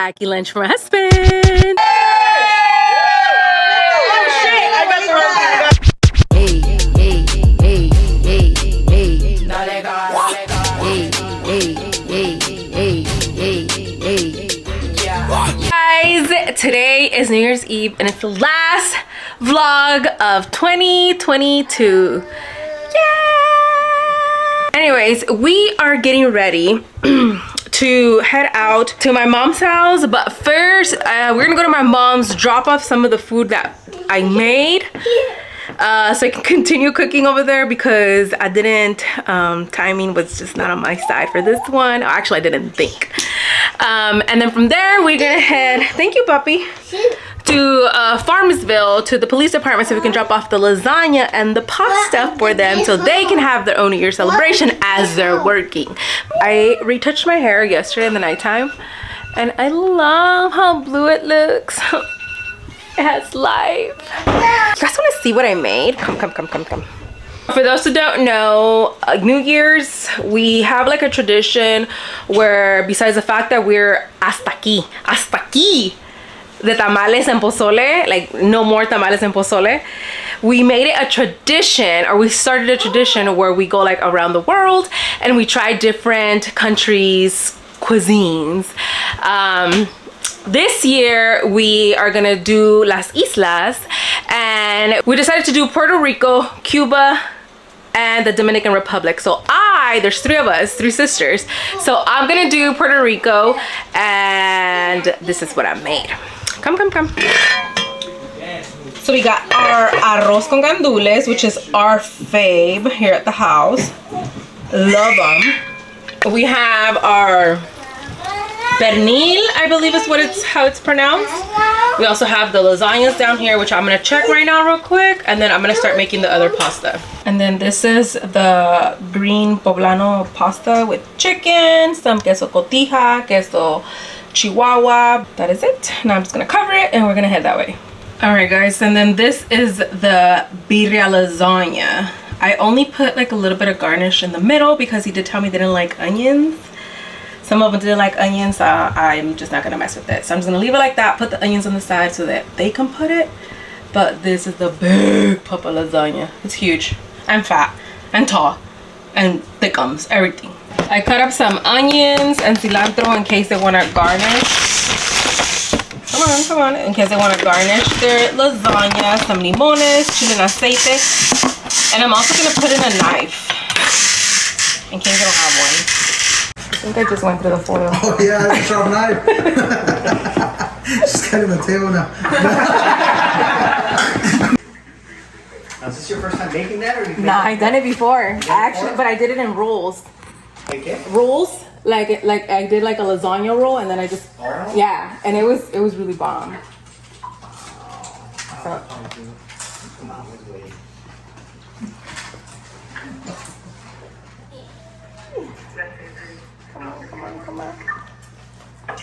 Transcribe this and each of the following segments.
Wacky lunch for my husband. Oh shit! I got the wrong Hey, hey, hey, hey, hey, Guys, today is New Year's Eve and it's the last vlog of 2022. Yeah! Anyways, we are getting ready to head out to my mom's house, but first we're gonna go to my mom's, drop off some of the food that I made so I can continue cooking over there because I didn't, timing was just not on my side for this one. Actually, I didn't think. And then from there, we're gonna head, thank you, puppy, to Farmersville, to the police department so we can drop off the lasagna and the pasta for them so they can have their own New Year celebration as they're working. I retouched my hair yesterday in the nighttime and I love how blue it looks. It has life. You guys want to see what I made? Come. For those who don't know, New Year's, we have like a tradition where besides the fact that we're hasta aquí, the tamales and pozole, like no more tamales and pozole, we made it a tradition, or we started a tradition where we go like around the world and we try different countries' cuisines. This year we are gonna do Las Islas, and we decided to do Puerto Rico, Cuba, and the Dominican Republic. So there's three of us, three sisters. So I'm gonna do Puerto Rico, and this is what I made. Come. So we got our arroz con gandules, which is our fave here at the house. Love them. We have our pernil, I believe is how it's pronounced. We also have the lasagnas down here, which I'm gonna check right now real quick, and then I'm gonna start making the other pasta. And then this is the green poblano pasta with chicken, some queso cotija, queso chihuahua. That is it. Now I'm just gonna cover it and we're gonna head that way. All right, guys, and then this is the birria lasagna. I only put like a little bit of garnish in the middle because he did tell me they didn't like onions. Some of them didn't like onions, so I'm just not gonna mess with it. So I'm just gonna leave it like that, put the onions on the side so that they can put it. But this is the big papa lasagna. It's huge and fat and tall and thickums, everything. I cut up some onions and cilantro in case they wanna garnish. Come on, in case they wanna garnish their lasagna, some limones, chile en aceite. And I'm also gonna put in a knife in case they don't have one. I think I just went through the foil. Oh yeah, that's a sharp knife. Just cut in the table now. Is this your first time making that, or you? Nah, I've done it before. But I did it in rolls. Like it? Rolls, like I did like a lasagna roll, and then I just yeah, and it was really bomb. So. Come on. Oh,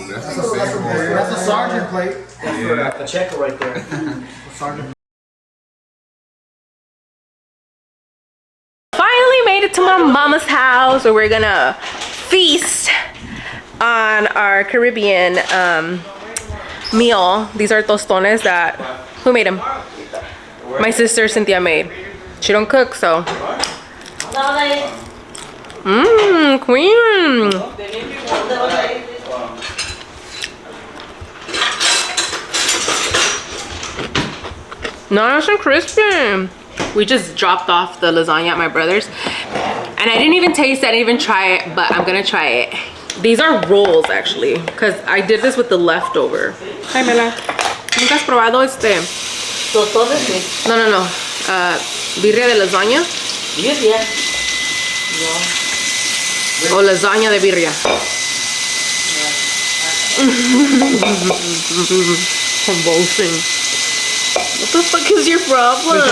that's a sergeant plate. That's a checker right there. Sergeant. Finally made it to my mama's house where we're gonna feast on our Caribbean meal. These are tostones that, who made them? My sister Cynthia made. She don't cook, so. Queen. Nice and crispy. We just dropped off the lasagna at my brother's, and I didn't even taste it, I didn't even try it, but I'm gonna try it. These are rolls actually, because I did this with the leftover. Hi Mela. ¿Nunca has probado este? Tostones? No. Birria de lasagna? Birria? No. O lasagna de birria. Convulsing. What the fuck is your problem?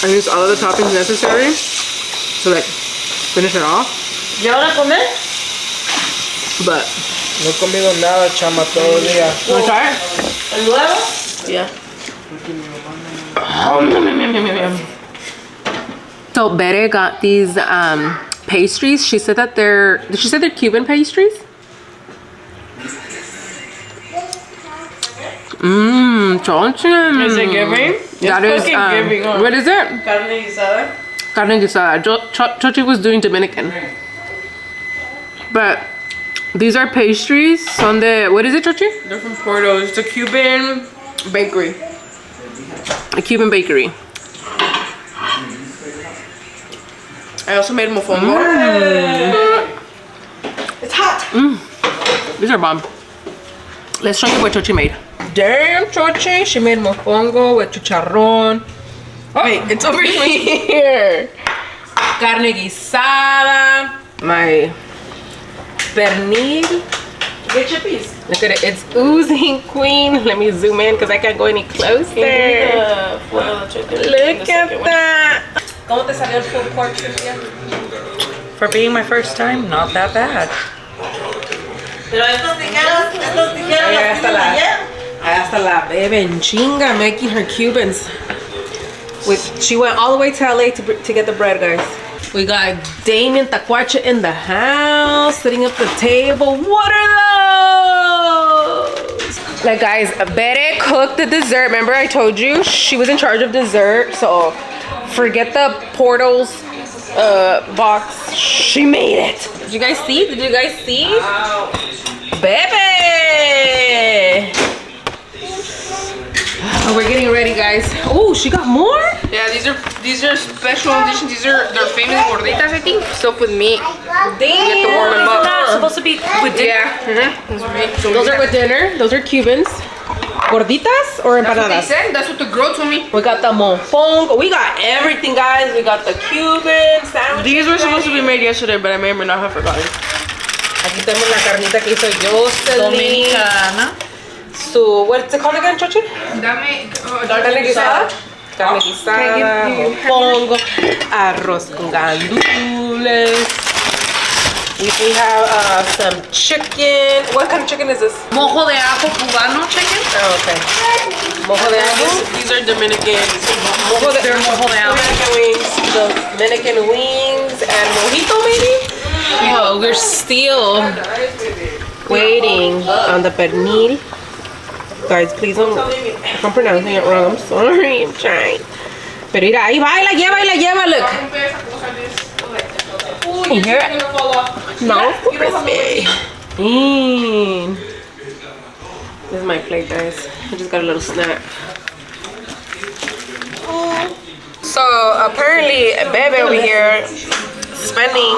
I use all of the toppings necessary to like finish it off. ¿Ya van a comer? But no he comido nada, chama, todo el día. wanna try it? ¿El huevo? Yeah. So Bere got these pastries. She said that they're Cuban pastries. Chonchen. Is it giving? That is giving, huh? what is it? Carne guisada. Carne guisada. Chochi was doing Dominican. But these are pastries. Son de, what is it, Chochi? They're from Porto. It's a Cuban bakery. A Cuban bakery. I also made mofongo. It's hot. These are bomb. Let's show you what Chochi made. Damn, Chochi. She made mofongo with chicharrón. Oh, wait, it's over here. Carne guisada. My pernil. Get your piece. Look at it. It's oozing, queen. Let me zoom in because I can't go any closer. Look at that. ¿Cómo te salió el pulled pork, Cynthia? For being my first time, not that bad. Pero estos tijeros las tienen ayer. Hasta la bebe en chinga making her Cubans. She went all the way to LA to get the bread, guys. We got Damien Tacuache in the house, setting up the table. What are those? Like, guys, Bere cooked the dessert. Remember I told you she was in charge of dessert, so forget the portals box. She made it. Did you guys see? Wow. Bebe! Oh, we're getting ready, guys. Oh, she got more? Yeah, these are special editions. These are their famous gorditas, I think. Stuffed with meat. Damn. You have to warm them up. Not supposed to be with dinner. Yeah. Those are with dinner. Those are Cubans. Gorditas or That's what they empanadas? said. That's what the girl told me. We got the mofongo. We got everything, guys. We got the Cuban sandwiches. These were supposed to be made yesterday, but I may or may not have forgotten. Aquí tenemos la carnita que hizo Jocelyn. Dominicana. So, what's it called again, Chochi? Dame. Carne guisada. Carne guisada, mofongo, arroz con gandules. We have some chicken. What kind of chicken is this? Mojo de ajo cubano chicken. Oh, okay. Mojo de ajo. These are Dominican. They're mojo de ajo. Dominican wings. Dominican wings and mojito, maybe? Oh, we're still waiting on the pernil. Guys, please don't. If I'm pronouncing it wrong, I'm sorry. I'm trying. Pero mira, ahí baila, lleva, look. You hear it? No, crispy. This is my plate, guys. I just got a little snack. So apparently, Bebe over here spending,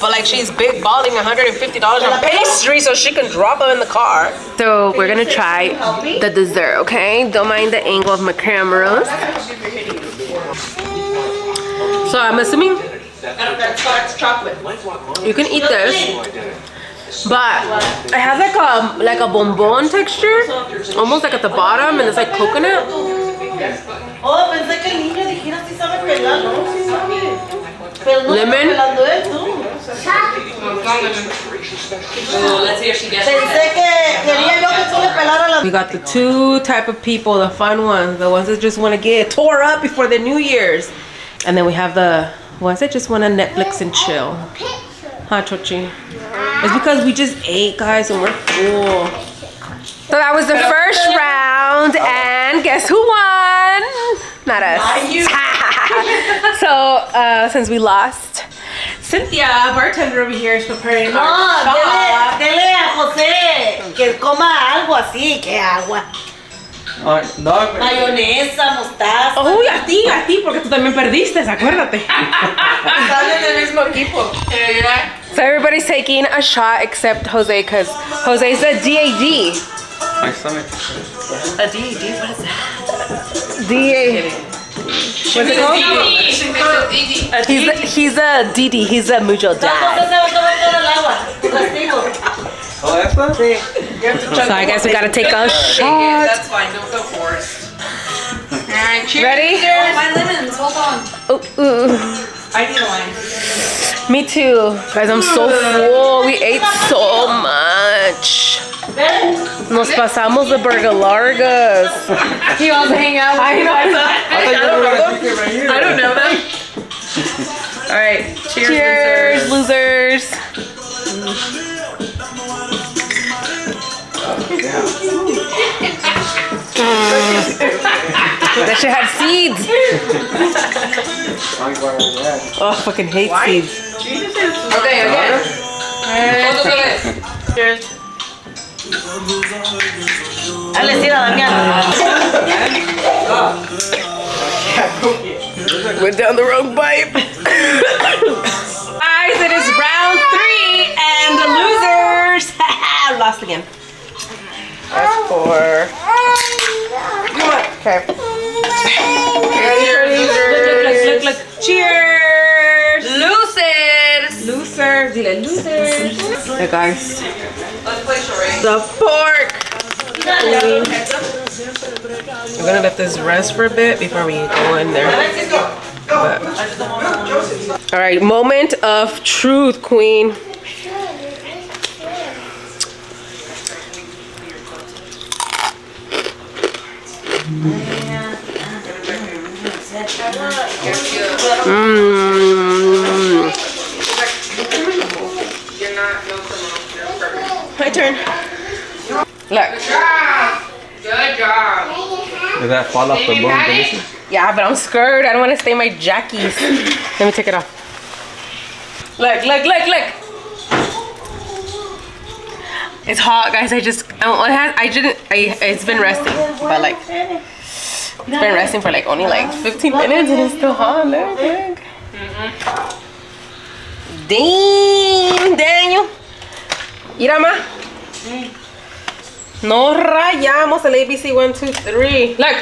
but like she's big balling $150 on pastry so she can drop them in the car. So we're gonna try the dessert, okay? Don't mind the angle of my cameras. So I'm assuming That's chocolate. you can eat this, but it has like a bonbon texture, almost like at the bottom, and it's like coconut. Oh, pensé que el niño dijera si sabe pelar, ¿no? Sí sabe. Pero no Lemon. está pelando él, tú. Let's see if she gets Pensé que quería yo que tú le pelaras la... We got the two type of people, the fun ones, the ones that just want to get tore up before the New Year's, and then we have the ones that just want to Netflix and chill. Huh, Chochi? It's because we just ate, guys, and we're full. So that was the first round, and guess who won? Not us. So, since we lost, Cynthia, bartender over here, is preparing No, our shot. dele a José que coma algo así, que agua. Mayonesa, mostaza. Oh, y a ti, porque tú también perdiste, acuérdate. Están en el mismo equipo. So everybody's taking a shot except Jose, because Jose's a DAD. My stomach. A DAD? What is that? DAD. What's it called? He's a DD. He's a mutual Entonces dad. se va a tomar todo el agua. Tu castigo. Oh, that's not? So I guess we gotta take a shot. That's fine. Don't feel forced. Alright, cheers. Ready? My lemons. Hold on. Ooh. I need a lime. Me too. Guys, I'm so full. We ate so much. Nos pasamos de burger largas. He wants to hang out with I know. I don't know them. All right. Cheers, losers. That shit had seeds. Oh, I fucking hate seeds. Okay, again. Cheers. Dale, tira, Damián. Went down the wrong pipe. Guys, it is round 3 and the losers lost again. That's 4. Okay. Cheers, losers. Look. Cheers. Losers. Losers. Dile losers. Hey guys. Let's play charades. The fork. We're gonna let this rest for a bit before we go in there. But, all right, moment of truth, queen. My turn. Look. Good job. Does that fall off the bone delicious? Yeah, but I'm scared. I don't want to stain my jackies. Let me take it off. Look. It's hot, guys. It's been resting, but like, it's been resting for like only like 15 minutes and it's still hot. Look. Damn, Daniel. Irama. No rayamos el ABC 1, 2, 3. Look.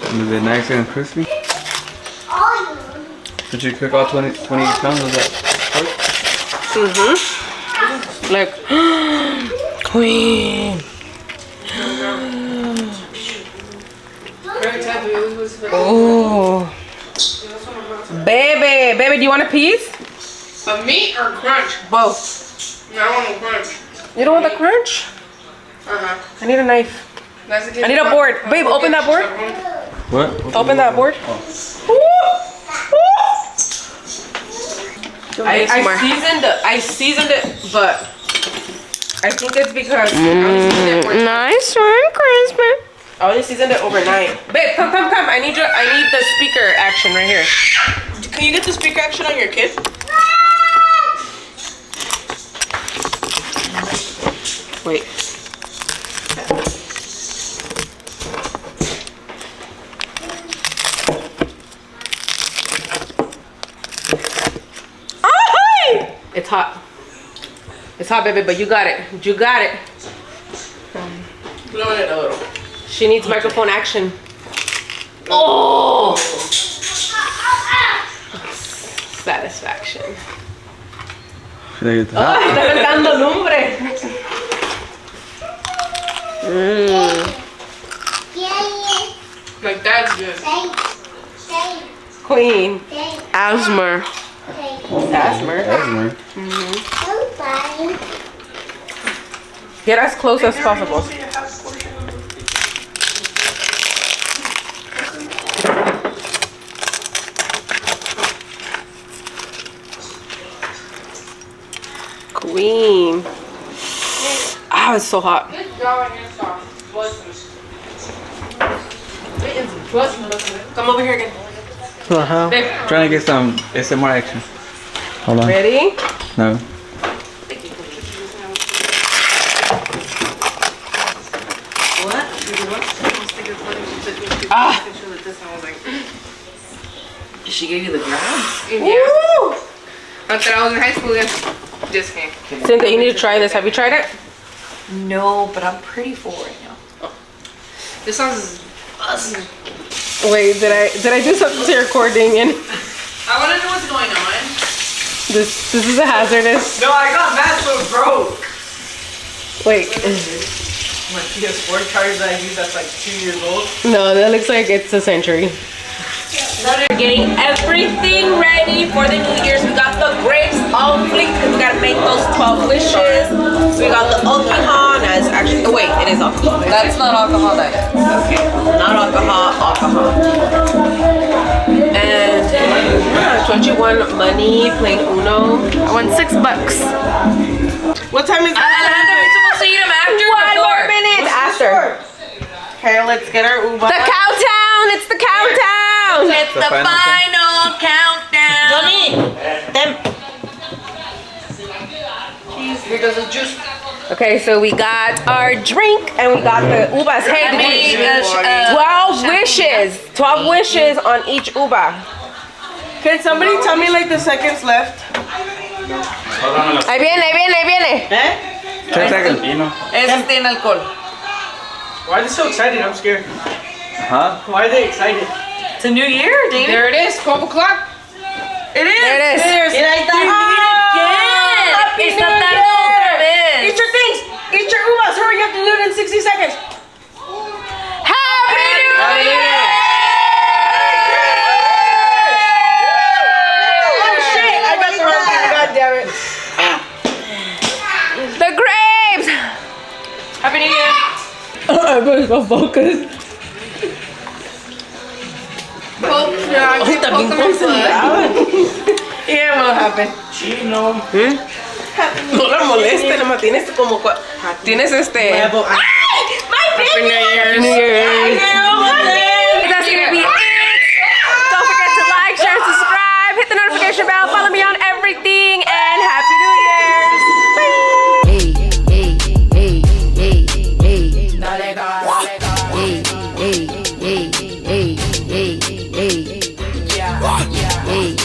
Is it nice and crispy? Did you cook all 28 pounds of that pork? Look. Queen. Oh. Baby, do you want a piece? A meat or crunch? Both. No, I want a crunch. You don't want the crunch? I need a knife. I need a board. Babe, open that board. What? Open that board. I seasoned it, but I think it's because Nice one, crispy. I only seasoned it overnight. Babe, come. I need the speaker action right here. Can you get the speaker action on your kid? Wait. It's hot. It's hot, baby, but you got it. You got it. Blow it a little. She needs microphone action. Oh! Satisfaction. It's Oh, está cantando lumbre. Like that's good. Queen. Asthma. Asthma. Get as close as possible. Queen. Ah, it's so hot. Good job on your sauce. Come over here again. Babe. Trying to get some ASMR action. Hold on. Ready? No. Ah. She gave you the grabs? Woo! I thought I was in high school then. Just kidding. Cynthia, you need to try this. Have you tried it? No, but I'm pretty full right now. This sounds awesome. Wait, did I do something to your cord, Damien? I want to know what's going on. This is a hazardous. No, I got mad so broke. Wait. My PS4 charger that I use that's like 2 years old. No, that looks like it's a century. We're getting everything ready for the New Year's. We got the grapes on fleek because we gotta make those 12 wishes. We got the okihan as actually wait, it is alcohol. That's not alcoholic. Okay, not alcohol. And don't you want money, playing Uno? I want $6. What time is it? Alejandra, we're supposed to eat them after or One before? more minute after. Okay, let's get our uva. The countdown! It's the countdown! It's the final countdown. Johnny, them. Because of juice. Okay, so we got our drink and we got the ubas. Hey, did you 12 wishes. 12 wishes on each uba. Can somebody tell me like the seconds left? Ahí viene. Eh? 10 seconds. Ese tiene alcohol. Why are they so excited? I'm scared. Huh? Why are they excited? It's a new year, David. There it is, 12 o'clock. It is. There it is. Mira, ahí está. Again. Está tarde otra vez. Eat your things. Eat your uvas. Hurry, you have to do it in 60 seconds. Happy New Year! Oh shit, I got the wrong thing. God damn it. The grapes! Happy New Year. Everybody's so focused. Ahorita bien concentrada. Yeah, what happened? Chino. No la moleste, nomás tienes como... Tienes este... My Happy New Year's. New